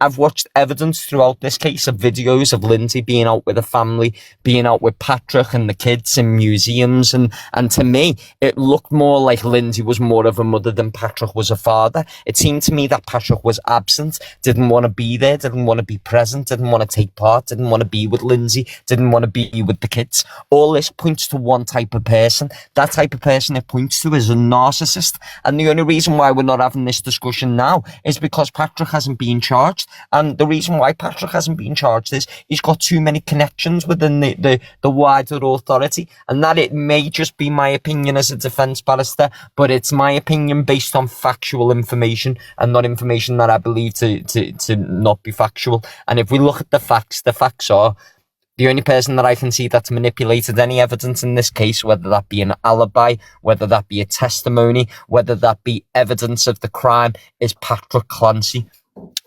I've watched evidence throughout this case of videos of Lindsay being out with a family, being out with Patrick and the kids in museums, and to me, it looked more like Lindsay was more of a mother than Patrick was a father. It seemed to me that Patrick was absent, didn't want to be there, didn't want to be present, didn't want to take part, didn't want to be with Lindsay, didn't want to be with the kids. All this points to one type of person. That type of person it points to is a narcissist. And the only reason why we're not having this discussion now is because Patrick hasn't been charged. And the reason why Patrick hasn't been charged is he's got too many connections within the wider authority, and that it may just be my opinion as a defence barrister, but it's my opinion based on factual information and not information that I believe to not be factual. And if we look at the facts are the only person that I can see that's manipulated any evidence in this case, whether that be an alibi, whether that be a testimony, whether that be evidence of the crime, is Patrick Clancy.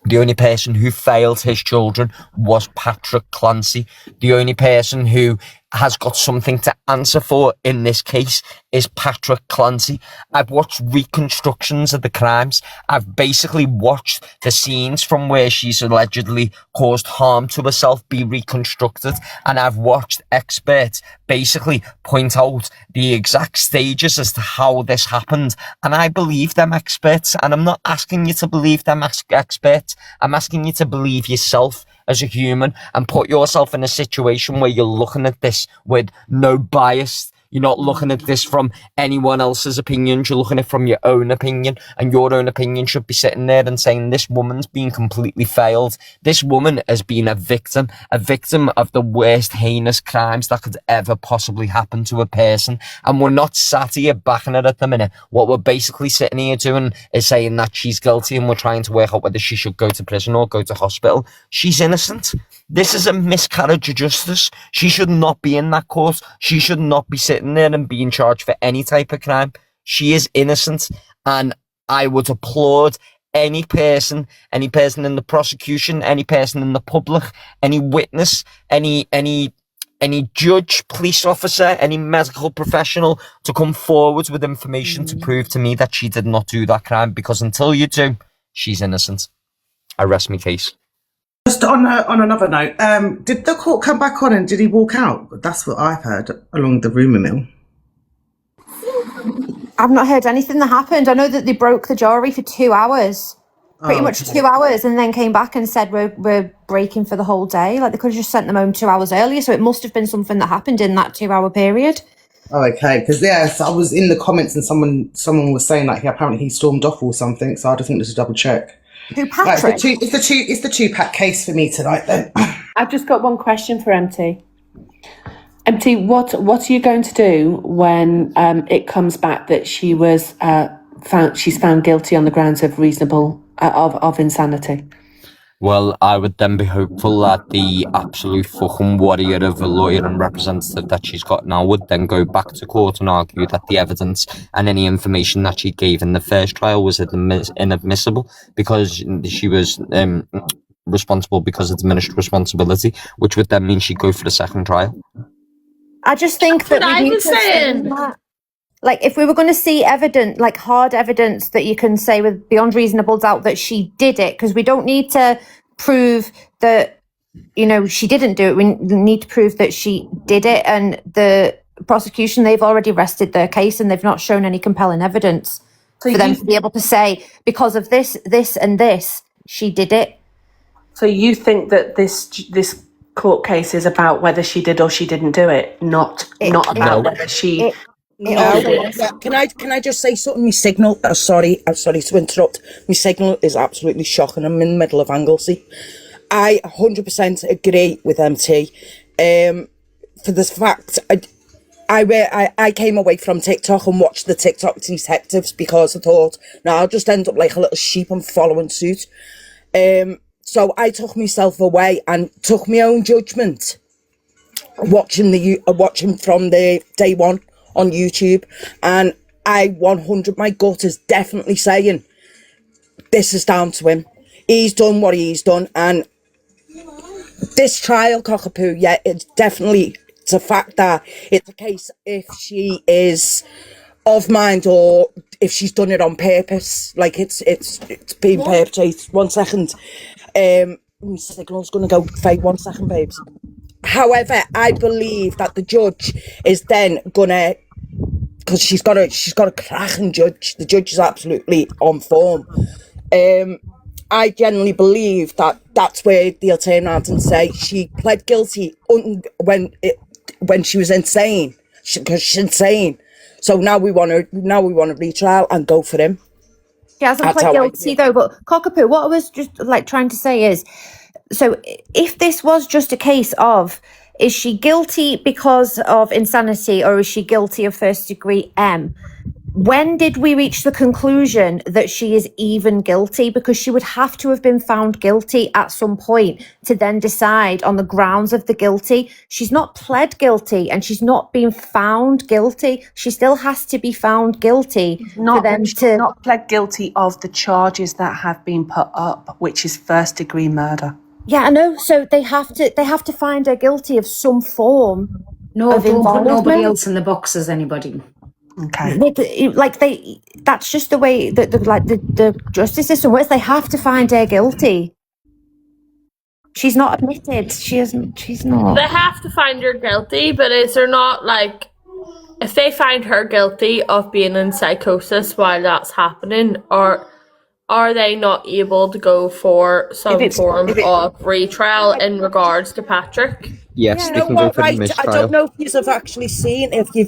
The only person who failed his children was Patrick Clancy. The only person who has got something to answer for in this case is Patrick Clancy. I've watched reconstructions of the crimes. I've basically watched the scenes from where she's allegedly caused harm to herself be reconstructed, and I've watched experts basically point out the exact stages as to how this happened, and I believe them experts. And I'm not asking you to believe them experts, I'm asking you to believe yourself as a human and put yourself in a situation where you're looking at this with no bias. You're not looking at this from anyone else's opinions. You're looking at it from your own opinion, and your own opinion should be sitting there and saying, this woman's been completely failed. This woman has been a victim of the worst heinous crimes that could ever possibly happen to a person. And we're not sat here backing her at the minute. What we're basically sitting here doing is saying that she's guilty, and we're trying to work out whether she should go to prison or go to hospital. She's innocent. This is a miscarriage of justice. She should not be in that court. She should not be sitting there and being charged for any type of crime. She is innocent. And I would applaud any person in the prosecution, any person in the public, any witness, any judge, police officer, any medical professional to come forward with information to prove to me that she did not do that crime, because until you do, she's innocent. I rest my case. Just on another note, did the court come back on and did he walk out? That's what I've heard along the rumour mill. I've not heard anything that happened. I know that they broke the jury for 2 hours, pretty much 2 hours, and then came back and said we're breaking for the whole day. Like, they could have just sent them home 2 hours earlier. So it must have been something that happened in that 2 hour period. Oh, okay. Because I was in the comments and someone was saying like he stormed off or something. So I just wanted to double check. Who, Patrick? It's the two-pack case for me tonight then. I've just got one question for MT. MT, what are you going to do when it comes back that she was she's found guilty on the grounds of of insanity? Well, I would then be hopeful that the absolute fucking warrior of a lawyer and representative that she's got now would then go back to court and argue that the evidence and any information that she gave in the first trial was inadmissible because she was responsible because of diminished responsibility, which would then mean she'd go for the second trial. I just think that we need to, like, if we were going to see evidence, like hard evidence that you can say with beyond reasonable doubt that she did it, because we don't need to prove that, she didn't do it. We need to prove that she did it. And the prosecution, they've already rested their case and they've not shown any compelling evidence for them to be able to say, because of this, this and this, she did it. So you think that this court case is about whether she did or she didn't do it, not about whether she... Can I just say something? My signal, sorry to interrupt. My signal is absolutely shocking. I'm in the middle of Anglesey. I 100% agree with MT. For the fact, I came away from TikTok and watched the TikTok detectives because I thought, I'll just end up like a little sheep and following suit. So I took myself away and took my own judgment, watching from the day one on YouTube, and my gut is definitely saying this is down to him. He's done what he's done, and this trial, Cockapoo, it's a fact that it's a case if she is of mind or if she's done it on purpose, like it's being perpetrated. 1 second. My signal's gonna go fake. 1 second, babes. However, I believe that the judge is then gonna, because she's got a cracking judge. The judge is absolutely on form. I genuinely believe that that's where they'll turn around and say she pled guilty when she was insane, because she's insane. So now we want to retrial and go for him. She hasn't pled guilty though, but Cockapoo, what I was just like trying to say is, so if this was just a case of, is she guilty because of insanity or is she guilty of first degree M? When did we reach the conclusion that she is even guilty? Because she would have to have been found guilty at some point to then decide on the grounds of the guilty. She's not pled guilty and she's not been found guilty. She still has to be found guilty for them to... not pled guilty of the charges that have been put up, which is first degree murder. Yeah, I know. So they have to find her guilty of some form of involvement. Put nobody involvement. else in the box as anybody. Okay. That's just the way that the justice system works. They have to find her guilty. She's not admitted. She's not. They have to find her guilty, but is there not, like, if they find her guilty of being in psychosis while that's happening, or are they not able to go for some form of retrial in regards to Patrick? Yes, they can go for the mistrial. I don't know if you've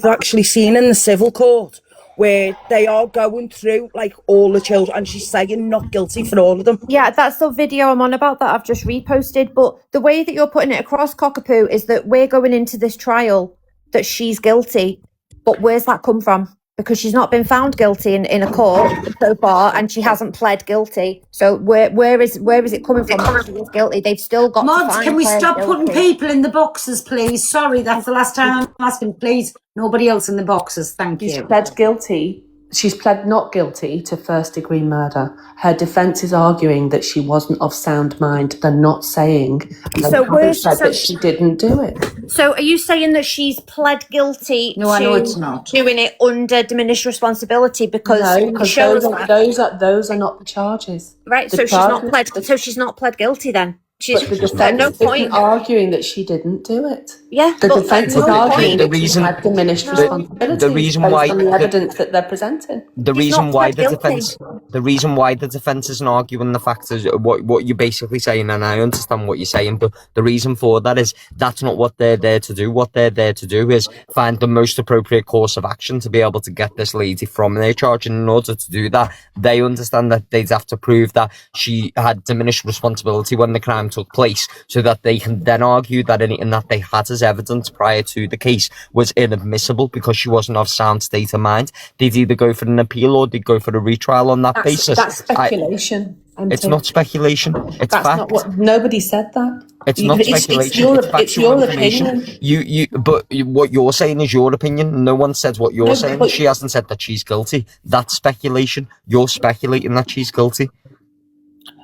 actually seen in the civil court where they are going through like all the children and she's saying not guilty for all of them. Yeah, that's the video I'm on about that I've just reposted. But the way that you're putting it across, Cockapoo, is that we're going into this trial that she's guilty. But where's that come from? Because she's not been found guilty in a court so far, and she hasn't pled guilty. So where is it coming from? That she is guilty. They've still got. Mods, to find can we her stop guilty. putting people in the boxes, please? Sorry, that's the last time I'm asking. Please, nobody else in the boxes. Thank you. She's pled guilty She's pled not guilty to first-degree murder. Her defence is arguing that she wasn't of sound mind. They're not saying, and they haven't said that she didn't do it. So are you saying that she's pled guilty No, I know it's not. doing it under diminished responsibility because No, because those are not the charges. Right, so she's not pled guilty then. But the defence isn't arguing that she didn't do it. Yeah, the defence is arguing that she had diminished responsibility. The reason why the evidence that they're presenting. The reason why the defence isn't arguing the fact is what you're basically saying, and I understand what you're saying, but the reason for that is that's not what they're there to do. What they're there to do is find the most appropriate course of action to be able to get this lady from their charge. And in order to do that, they understand that they'd have to prove that she had diminished responsibility when the crime took place, so that they can then argue that anything that they had as evidence prior to the case was inadmissible because she wasn't of sound state of mind. They'd either go for an appeal or they'd go for a retrial on that basis. That's speculation. It's not speculation. It's fact. Not what, nobody said that. It's not speculation. It's your opinion. But what you're saying is your opinion. No one said what you're saying. She hasn't said that she's guilty. That's speculation. You're speculating that she's guilty.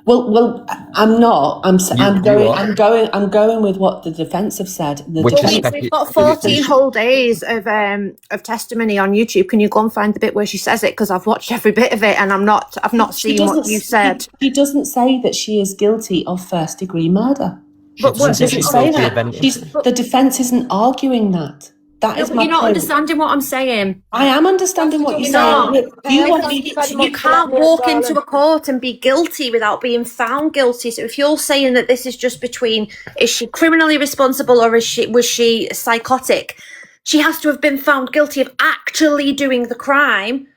Well, I'm not. I'm going with what the defence have said. We've got 14 whole days of testimony on YouTube. Can you go and find the bit where she says it? Because I've watched every bit of it, and I've not seen what you said. He doesn't say that she is guilty of first-degree murder. But what does it say that? The defence isn't arguing that. That is my You're not point. understanding what I'm saying. I am understanding what you're saying. You can't walk into a court and be guilty without being found guilty. So if you're saying that this is just between, is she criminally responsible or was she psychotic? She has to have been found guilty of actually doing the crime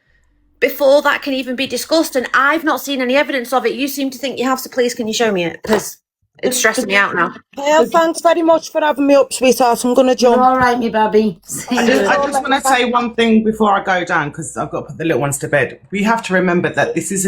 before that can even be discussed. And I've not seen any evidence of it. You seem to think you have, so please can you show me it? Because it's stressing me out now. Thanks very much for having me up, sweetheart. I'm going to jump. All right, me baby. I just want to say one thing before I go down, because I've got to put the little ones to bed. We have to remember that this is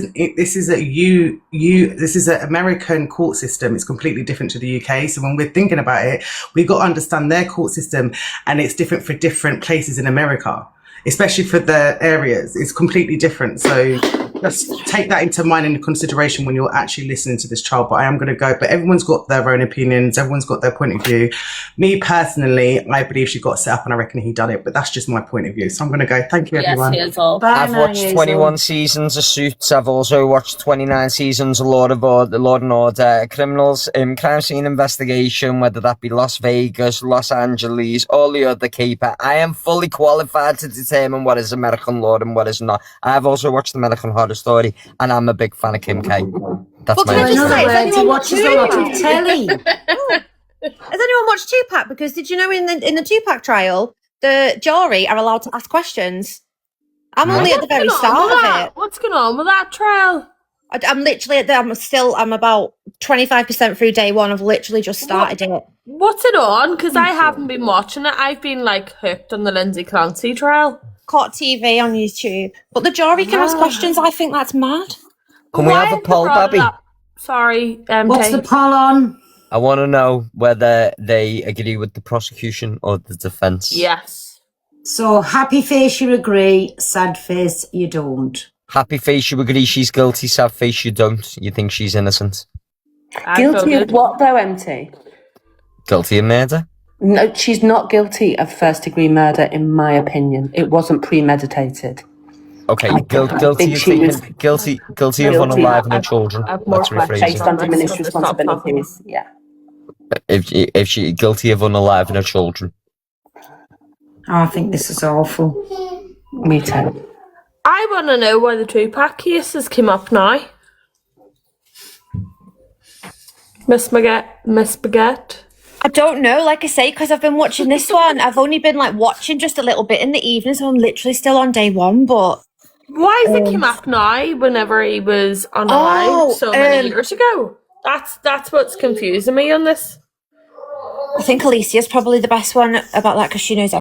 an American court system. It's completely different to the UK. So when we're thinking about it, we've got to understand their court system, and it's different for different places in America, especially for the areas. It's completely different. So just take that into mind and consideration when you're actually listening to this child. But I am going to go. But everyone's got their own opinions. Everyone's got their point of view. Me personally, I believe she got set up, and I reckon he done it. But that's just my point of view. So I'm going to go. Thank you, everyone. Yes, I've watched 21 seasons of Suits. I've also watched 29 seasons of Law and Order, Criminals, Crime Scene Investigation, whether that be Las Vegas, Los Angeles, all the other caper. I am fully qualified to determine what is American law and what is not. I've also watched American Horror Story, and I'm a big fan of Kim K. That's my opinion. He watches a lot of telly. Has anyone watched Tupac? Because did you know in the Tupac trial, the jury are allowed to ask questions? I'm only at the very start of it. What's going on with that trial? I'm literally I'm about 25% through day one. I've literally just started it. What's it on? Because I haven't been watching it. I've been hooked on the Lindsay Clancy trial. Court TV on YouTube. But the jury can ask questions. I think that's mad. Can we have a poll, Babby? Sorry. What's the poll on? I want to know whether they agree with the prosecution or the defence. Yes. So, happy face, you agree. Sad face, you don't. Happy face, you agree she's guilty. Sad face, you don't. You think she's innocent. Guilty of what, though, MT? Guilty of murder. No, she's not guilty of first-degree murder, in my opinion. It wasn't premeditated. Okay, guilty of unaliving children. Let's rephrase it. Based on diminished responsibilities, yeah. If she guilty of unaliving children. I think this is awful. Me too. I want to know why the Tupac cases came up now. Miss Baguette. I don't know, like I say, because I've been watching this one. I've only been watching just a little bit in the evening, so I'm literally still on day one. But why is it came up now whenever he was unalive so many years ago? That's what's confusing me on this. I think Alicia's probably the best one about that because she knows